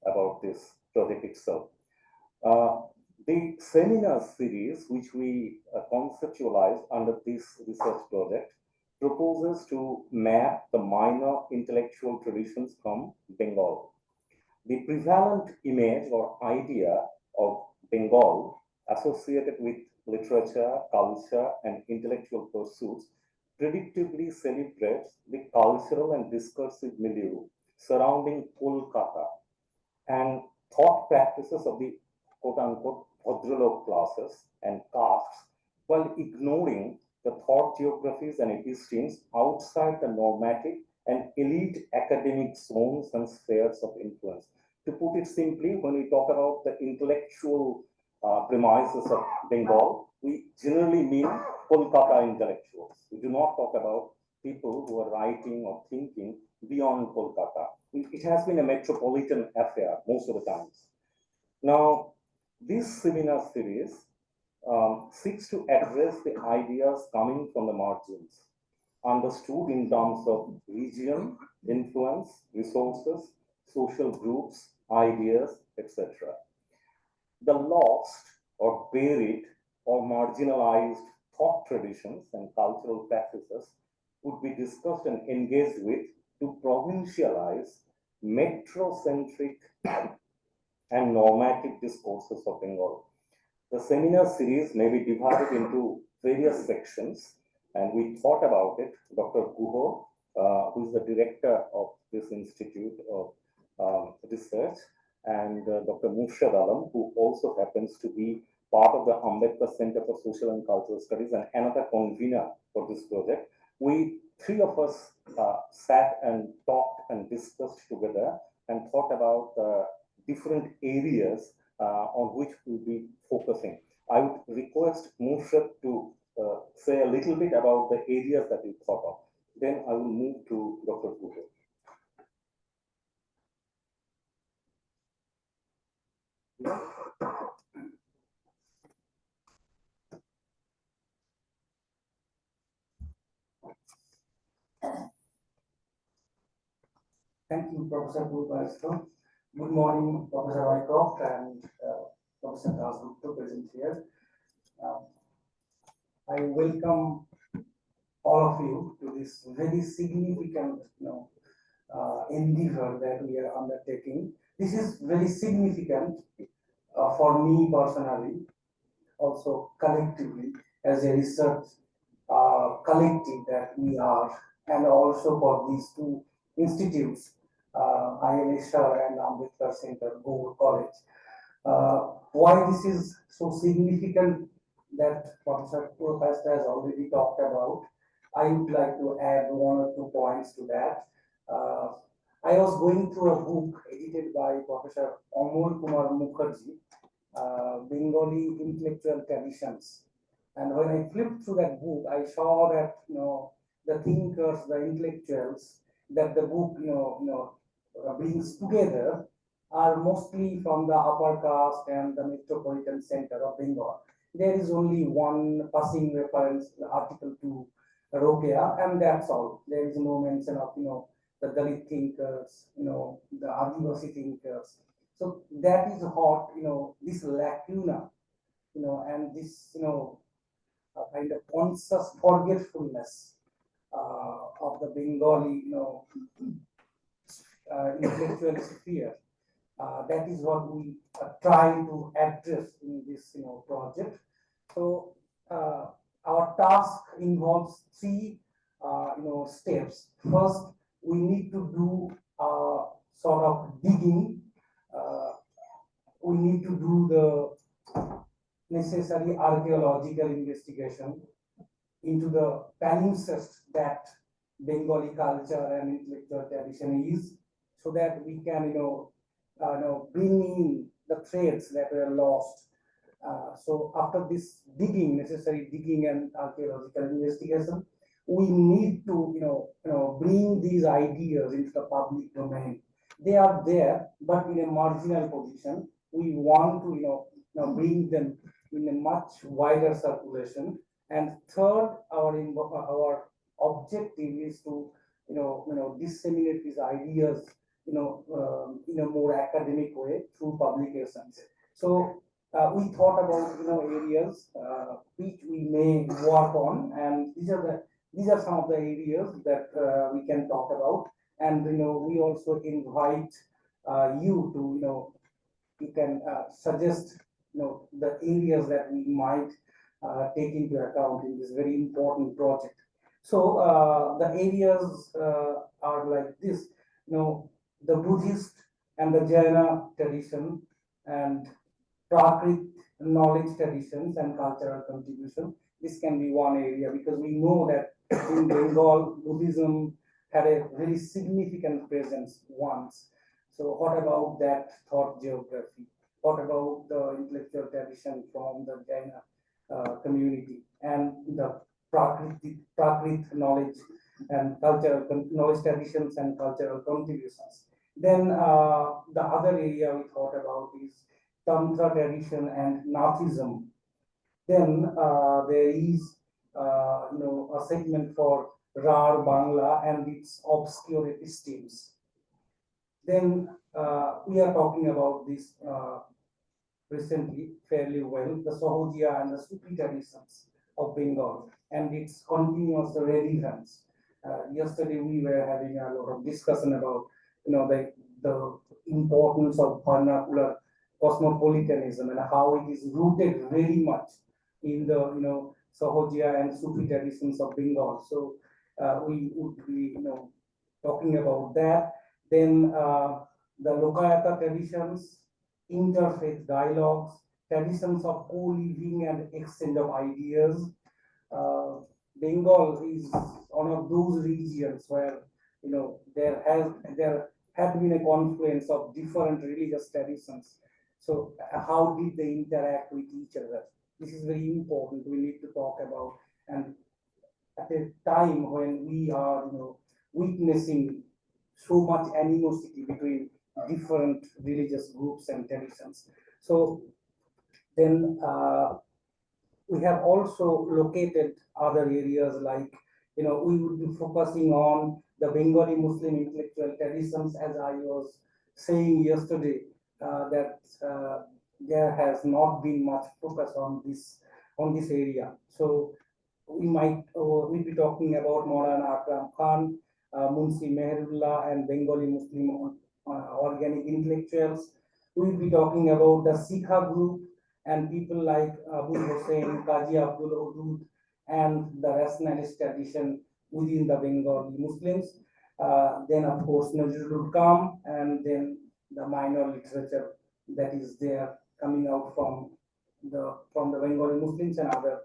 about this project itself. Uh, the seminar series, which we conceptualized under this research project, proposes to map the minor intellectual traditions from Bengal. The prevalent image or idea of Bengal associated with literature, culture, and intellectual pursuits predictably celebrates the cultural and discursive milieu surrounding Kolkata and thought practices of the quote unquote Bhadralok classes and castes while ignoring the thought geographies and epistemes outside the normative and elite academic zones and spheres of influence. To put it simply, when we talk about the intellectual premises of Bengal, we generally mean Kolkata intellectuals. We do not talk about people who are writing or thinking beyond Kolkata. It has been a metropolitan affair most of the times. Now, this seminar series seeks to address the ideas coming from the margins, understood in terms of region, influence, resources, social groups, ideas, etc. The lost or buried or marginalized thought traditions and cultural practices would be discussed and engaged with to provincialize metrocentric and normative discourses of Bengal. The seminar series may be divided into various sections, and we thought about it. Dr. Guho, who is the director of this institute of research, and Dr. Murshid Alam, who also happens to be part of the Ambedkar Center for Social and Cultural Studies and another convener for this project. We, three of us, sat and talked and discussed together and thought about different areas on which we'll be focusing. I would request Murshid to say a little bit about the areas that we thought of. Then I will move to Dr. Guho. Thank you, Professor Purvasto. Good morning, Professor Rycroft and Professor Dasgupta present here. I welcome all of you to this very significant endeavor that we are undertaking. This is very significant for me personally, also collectively as a research collective that we are, and also for these two institutes, ILSR and Ambedkar Center, Gould College. Why this is so significant that Professor Purvasto has already talked about, I would like to add one or 2 points to that. I was going through a book edited by Professor Amol Kumar Mukherjee, Bengali Intellectual Traditions. And when I flipped through that book, I saw that the thinkers, the intellectuals that the book brings together are mostly from the upper caste and the metropolitan center of Bengal. There is only one passing reference article to Rokeya, and that's all. There is no mention of the Dalit thinkers, the Adivasi thinkers. So that is what this lacuna, and this kind of conscious forgetfulness of the Bengali intellectual sphere. That is what we try to address in this project. So our task involves 3 steps. First, we need to do sort of digging. We need to do the necessary archaeological investigation into the palimpsest that Bengali culture and intellectual tradition is, so that we can bring in the threads that were lost. So after this necessary digging and archaeological investigation, we need to bring these ideas into the public domain. They are there, but in a marginal position. We want to bring them in a much wider circulation. And third, our objective is to disseminate these ideas in a more academic way through publications. So we thought about areas which we may work on, and these are some of the areas that we can talk about. And we also invite you to you can suggest the areas that we might take into account in this very important project. So the areas are like this, the Buddhist and the Jaina tradition, and Prakrit knowledge traditions and cultural contribution. This can be one area, because we know that in Bengal, Buddhism had a very significant presence once. So what about that thought geography? What about the intellectual tradition from the Jaina community, and the Prakrit knowledge and cultural knowledge traditions and cultural contributions? Then the other area we thought about is Tantra tradition and Nathism. Then there is a segment for Rar Bangla and its obscure epistemes. Then we are talking about this recently fairly well, the Sahodia and the Sufi traditions of Bengal and its continuous relevance. Yesterday we were having a lot of discussion about the importance of vernacular cosmopolitanism and how it is rooted very much in the Sahodia and Sufi traditions of Bengal. So we would be talking about that. Then the Lokayata traditions, interfaith dialogues, traditions of co-living and exchange of ideas. Bengal is one of those regions where there had been a confluence of different religious traditions. So how did they interact with each other? This is very important. We need to talk about, and at a time when we are witnessing so much animosity between different religious groups and traditions. So then we have also located other areas, like we would be focusing on the Bengali Muslim intellectual traditions, as I was saying yesterday, that there has not been much focus on this area. So we'll be talking about Maulana Akram Khan, Munshi Meherullah, and Bengali Muslim organic intellectuals. We'll be talking about the Sikha group and people like Abu Hussein, Qazi Abdul Hudud, and the rationalist tradition within the Bengali Muslims. Then, of course, Nazrul Kam, and then the minor literature that is there coming out from the Bengali Muslims and other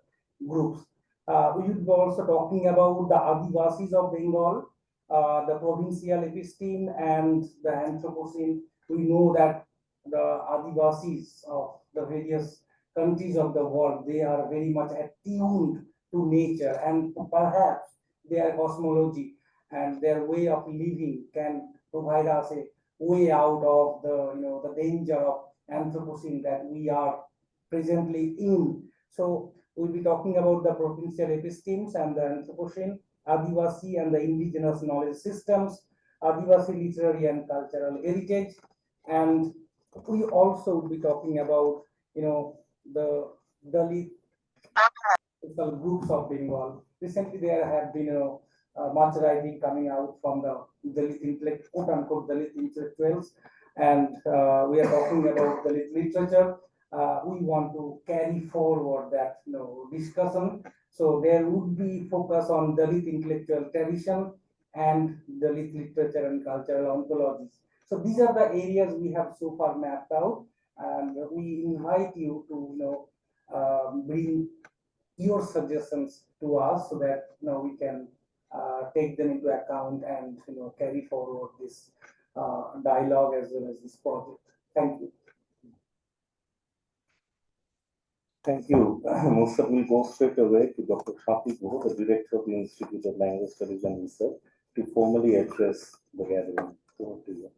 groups. We will be also talking about the Adivasis of Bengal, the provincial episteme, and the Anthropocene. We know that the Adivasis of the various countries of the world, they are very much attuned to nature, and perhaps their cosmology and their way of living can provide us a way out of the danger of Anthropocene that we are presently in. So we'll be talking about the provincial epistemes and the Anthropocene, Adivasi and the indigenous knowledge systems, Adivasi literary and cultural heritage, and we also will be talking about the Dalit groups of Bengal. Recently, there have been much writing coming out from the Dalit quote unquote Dalit intellectuals, and we are talking about Dalit literature. We want to carry forward that discussion. So there would be focus on Dalit intellectual tradition and Dalit literature and cultural ontologies. So these are the areas we have so far mapped out, and we invite you to bring your suggestions to us so that we can take them into account and carry forward this dialogue as well as this project. Thank you. Thank you. Murshid will go straight away to Dr. Shafi Guha, the Director of the Institute of Language Studies and Research, to formally address the gathering. Over to you.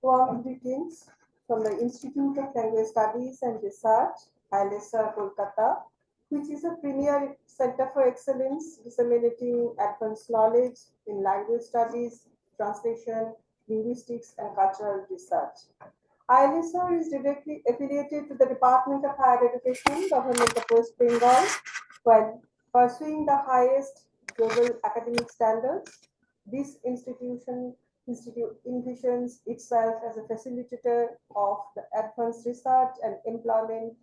Warm greetings from the Institute of Language Studies and Research, ILSR, Kolkata. which is a premier center for excellence disseminating advanced knowledge in language studies, translation, linguistics, and cultural research. ILSR is directly affiliated to the Department of Higher Education, Government of West Bengal, while pursuing the highest global academic standards. This institute envisions itself as a facilitator of the advanced research and employment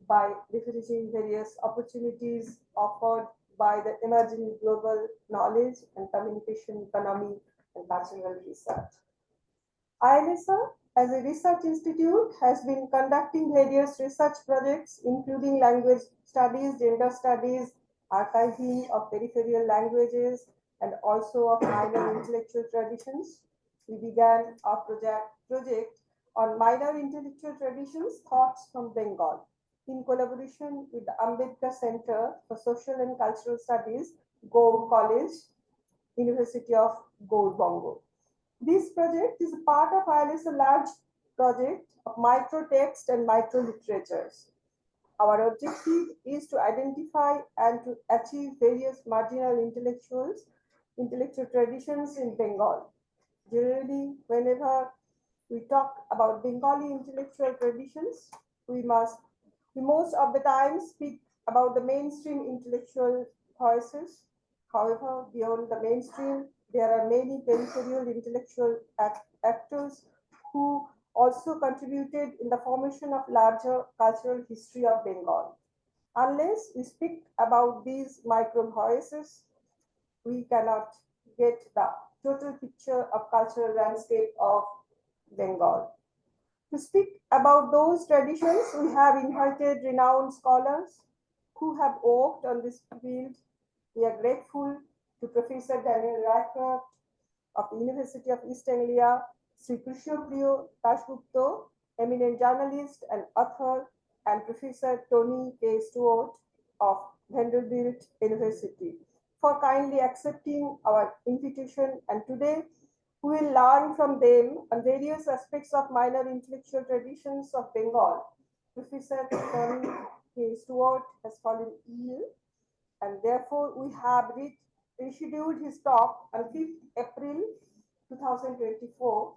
by leveraging various opportunities offered by the emerging global knowledge and communication economy and cultural research. ILSR, as a research institute, has been conducting various research projects, including language studies, gender studies, archiving of peripheral languages, and also of minor intellectual traditions. We began our project on minor intellectual traditions, thoughts from Bengal, in collaboration with the Ambedkar Center for Social and Cultural Studies, Gaur College, University of Gaur Bongo. This project is a part of ILS, a large project of microtext and microliteratures. Our objective is to identify and to achieve various marginal intellectual traditions in Bengal. Generally, whenever we talk about Bengali intellectual traditions, we most of the time speak about the mainstream intellectual voices. However, beyond the mainstream, there are many peripheral intellectual actors who also contributed in the formation of larger cultural history of Bengal. Unless we speak about these micro voices, we cannot get the total picture of cultural landscape of Bengal. To speak about those traditions, we have invited renowned scholars who have worked on this field. We are grateful to Professor Daniel Rycroft of the University of East Anglia, Sri Krishnapriya Dasgupta, eminent journalist and author, and Professor Tony K. Stewart of Vanderbilt University for kindly accepting our invitation. And today we will learn from them on various aspects of minor intellectual traditions of Bengal. Professor Tony K. Stewart has fallen ill, and therefore we have rescheduled his talk on 5th April 2024.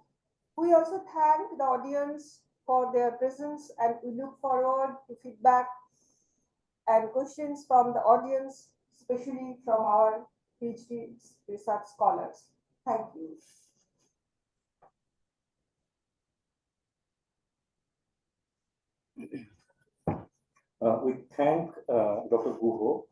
We also thank the audience for their presence, and we look forward to feedback and questions from the audience, especially from our PhD research scholars. Thank you. We thank Dr. Guho